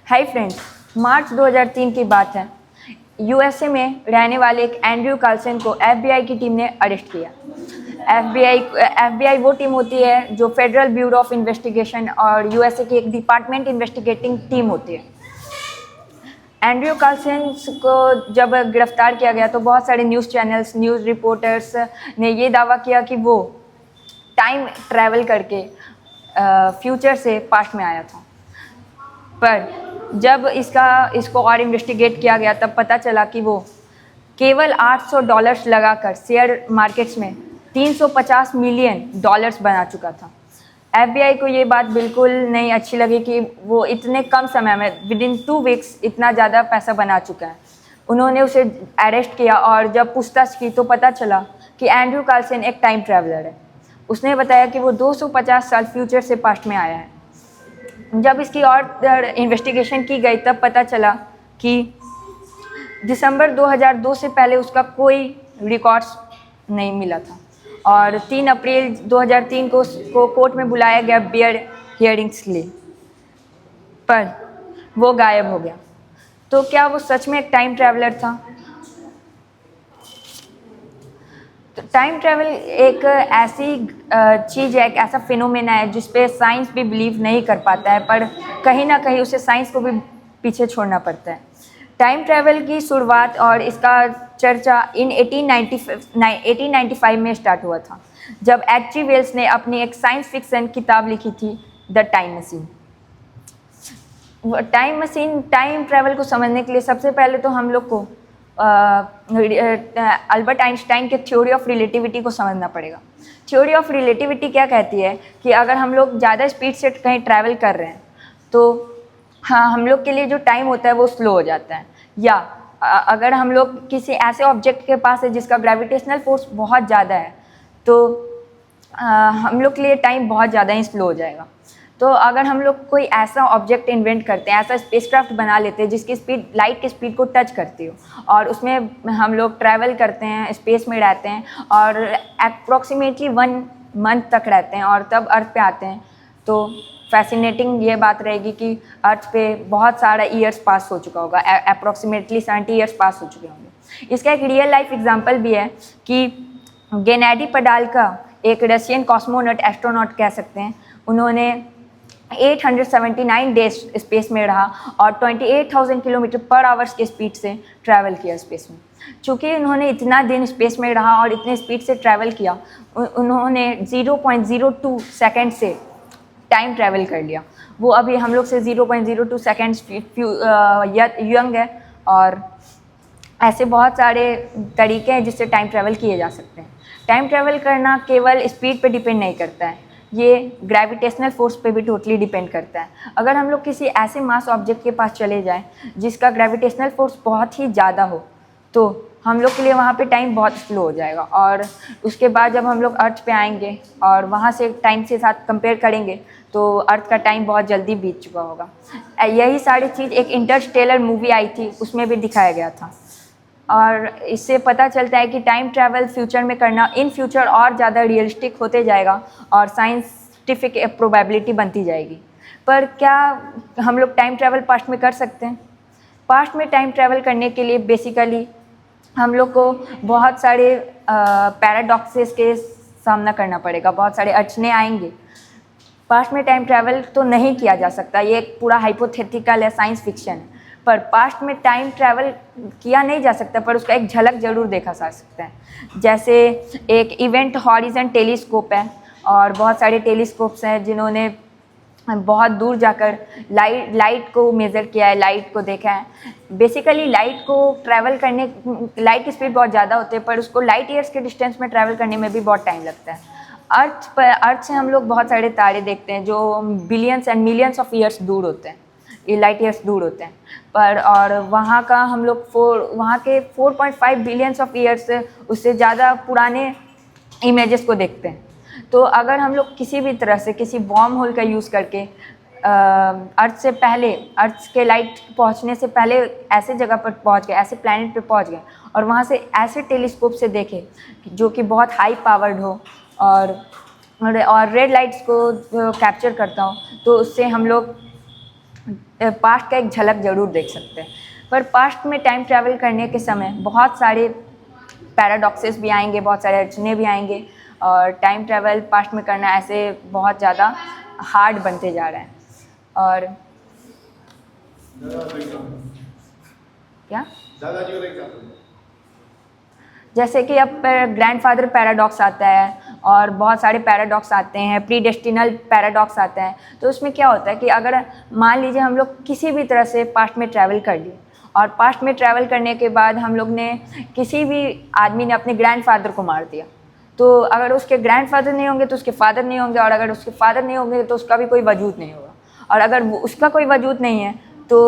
Hi friends, मार्च 2003 की बात है। यूएसए में रहने वाले एक एंड्रयू कार्लसन को एफबीआई की टीम ने अरेस्ट किया। एफबीआई वो टीम होती है जो फेडरल ब्यूरो ऑफ इन्वेस्टिगेशन और यूएसए की एक डिपार्टमेंट इन्वेस्टिगेटिंग टीम होती है। एंड्रयू कार्लसन को जब गिरफ्तार किया गया तो बहुत सारे न्यूज़ चैनल्स, न्यूज़ रिपोर्टर्स ने ये दावा किया कि वो टाइम ट्रैवल करके फ्यूचर से पास्ट में आया था। पर जब इसको और इन्वेस्टिगेट किया गया तब पता चला कि वो केवल $800 लगाकर शेयर मार्केट्स में $350 मिलियन बना चुका था। एफबीआई को ये बात बिल्कुल नहीं अच्छी लगी कि वो इतने कम समय में विदिन 2 वीक्स इतना ज़्यादा पैसा बना चुका है। उन्होंने उसे अरेस्ट किया और जब पूछताछ की तो पता चला कि एंड्रयू कार्लसन एक टाइम ट्रैवलर है। उसने बताया कि वो 250 साल फ्यूचर से पास्ट में आया है। जब इसकी और इन्वेस्टिगेशन की गई तब पता चला कि दिसंबर 2002 से पहले उसका कोई रिकॉर्ड्स नहीं मिला था और 3 अप्रैल 2003 को कोर्ट में बुलाया गया बेयर हियरिंग्स के लिए, पर वो गायब हो गया। तो क्या वो सच में एक टाइम ट्रैवलर था? तो टाइम ट्रैवल एक ऐसी चीज़ है, एक ऐसा फिनोमेना है जिस पे साइंस भी बिलीव नहीं कर पाता है, पर कहीं ना कहीं उसे साइंस को भी पीछे छोड़ना पड़ता है। टाइम ट्रैवल की शुरुआत और इसका चर्चा इन 1895 में स्टार्ट हुआ था, जब एच.जी. वेल्स ने अपनी एक साइंस फिक्शन किताब लिखी थी, the time machine. Time travel को समझने के लिए सबसे पहले तो हम लोग को अल्बर्ट आइंस्टाइन के थ्योरी ऑफ रिलेटिविटी को समझना पड़ेगा। थ्योरी ऑफ रिलेटिविटी क्या कहती है कि अगर हम लोग ज़्यादा स्पीड से कहीं ट्रैवल कर रहे हैं तो हाँ, हम लोग के लिए जो टाइम होता है वो स्लो हो जाता है। या अगर हम लोग किसी ऐसे ऑब्जेक्ट के पास है जिसका ग्रेविटेशनल फोर्स बहुत ज़्यादा है तो हम लोग के लिए टाइम बहुत ज़्यादा ही स्लो हो जाएगा। तो अगर हम लोग कोई ऐसा ऑब्जेक्ट इन्वेंट करते हैं, ऐसा स्पेसक्राफ्ट बना लेते हैं जिसकी स्पीड लाइट की स्पीड को टच करती हो और उसमें हम लोग ट्रैवल करते हैं, स्पेस में रहते हैं और अप्रॉक्सीमेटली 1 मंथ तक रहते हैं और तब अर्थ पे आते हैं, तो फैसिनेटिंग ये बात रहेगी कि अर्थ पे बहुत सारा ईयर्स पास हो चुका होगा, अप्रॉक्सीमेटली 70 ईयर्स पास हो चुके होंगे। इसका एक रियल लाइफ एग्जाम्पल भी है कि गेनाडी पडाल्का, एक रशियन कॉस्मोनॉट, एस्ट्रोनॉट कह सकते हैं, उन्होंने 879 डेज स्पेस में रहा और 28,000 किलोमीटर पर आवर्स के स्पीड से ट्रैवल किया स्पेस में। चूँकि उन्होंने इतना दिन स्पेस में रहा और इतने स्पीड से ट्रैवल किया, उन्होंने 0.02 सेकेंड से टाइम ट्रैवल कर लिया। वो अभी हम लोग से 0.02 सेकेंड्स यंग है और ऐसे बहुत सारे तरीके हैं जिससे टाइम ट्रैवल किए जा सकते हैं। टाइम ट्रैवल करना केवल स्पीड पे डिपेंड नहीं करता है, ये ग्रेविटेशनल फोर्स पे भी टोटली डिपेंड करता है। अगर हम लोग किसी ऐसे मास ऑब्जेक्ट के पास चले जाएं जिसका ग्रेविटेशनल फोर्स बहुत ही ज़्यादा हो तो हम लोग के लिए वहाँ पे टाइम बहुत स्लो हो जाएगा और उसके बाद जब हम लोग अर्थ पे आएंगे और वहाँ से टाइम से साथ कंपेयर करेंगे तो अर्थ का टाइम बहुत जल्दी बीत चुका होगा। यही सारी चीज़ एक इंटरस्टेलर मूवी आई थी, उसमें भी दिखाया गया था और इससे पता चलता है कि टाइम ट्रैवल फ्यूचर में करना इन फ्यूचर और ज़्यादा रियलिस्टिक होते जाएगा और साइंटिफिक प्रोबेबिलिटी बनती जाएगी। पर क्या हम लोग टाइम ट्रैवल पास्ट में कर सकते हैं? पास्ट में टाइम ट्रैवल करने के लिए बेसिकली हम लोग को बहुत सारे पैराडॉक्सेस के सामना करना पड़ेगा, बहुत सारे अड़चने आएंगे। पास्ट में टाइम ट्रैवल तो नहीं किया जा सकता, ये एक पूरा हाइपोथेटिकल है, साइंस फिक्शन है। पर पास्ट में टाइम ट्रैवल किया नहीं जा सकता, पर उसका एक झलक ज़रूर देखा जा सकता है। जैसे एक इवेंट हॉरिजन टेलीस्कोप है और बहुत सारे टेलीस्कोप्स हैं जिन्होंने बहुत दूर जाकर लाइट को मेज़र किया है, लाइट को देखा है। बेसिकली लाइट को ट्रैवल करने, लाइट की स्पीड बहुत ज़्यादा होती है पर उसको लाइट ईयर्स के डिस्टेंस में ट्रैवल करने में भी बहुत टाइम लगता है। अर्थ से हम लोग बहुत सारे तारे देखते हैं जो billions and millions of years दूर होते हैं, ये लाइट ईयर्स दूर होते हैं, पर और वहाँ का हम लोग वहाँ के 4.5 बिलियंस ऑफ ईयर्स उससे ज़्यादा पुराने इमेजेस को देखते हैं। तो अगर हम लोग किसी भी तरह से किसी बॉर्म होल का यूज़ करके अर्थ के लाइट पहुँचने से पहले ऐसे जगह पर पहुँच गए, ऐसे प्लैनेट पे पहुँच गए और वहाँ से ऐसे टेलीस्कोप से देखें जो कि बहुत हाई पावर्ड हो और रेड लाइट्स को कैप्चर करता हो, तो उससे हम लोग पास्ट का एक झलक ज़रूर देख सकते हैं। पर पास्ट में टाइम ट्रैवल करने के समय बहुत सारे पैराडॉक्सेस भी आएंगे, बहुत सारे अड़चने भी आएंगे, और टाइम ट्रैवल पास्ट में करना ऐसे बहुत ज़्यादा हार्ड बनते जा रहा है। और क्या जैसे कि अब ग्रैंडफादर पैराडॉक्स आता है और बहुत सारे पैराडॉक्स आते हैं, प्रीडेस्टिनल पैराडॉक्स आता है। तो उसमें क्या होता है कि अगर मान लीजिए हम लोग किसी भी तरह से पास्ट में ट्रैवल कर लिए, और पास्ट में ट्रैवल करने के बाद हम लोग ने किसी भी आदमी ने अपने ग्रैंडफादर को मार दिया, तो अगर उसके ग्रैंडफादर नहीं होंगे तो उसके फादर नहीं होंगे, और अगर उसके फादर नहीं होंगे तो उसका भी कोई वजूद नहीं होगा, और अगर उसका कोई वजूद नहीं है तो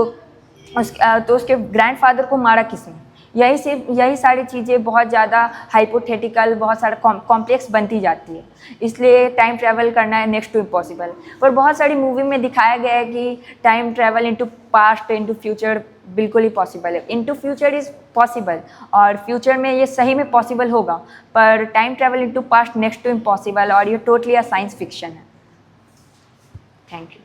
उसके ग्रैंडफादर को मारा किसने। यही सारी चीज़ें बहुत ज़्यादा हाइपोथेटिकल, बहुत सारा कॉम्प्लेक्स बनती जाती है, इसलिए टाइम ट्रैवल करना है नेक्स्ट टू इम्पॉसिबल। पर बहुत सारी मूवी में दिखाया गया है कि time travel into past into future बिल्कुल ही पॉसिबल है। इनटू फ्यूचर इज़ पॉसिबल, और फ्यूचर में ये सही में पॉसिबल होगा, पर time travel into past next to impossible, और ये टोटली अ साइंस फिक्शन है। Thank you.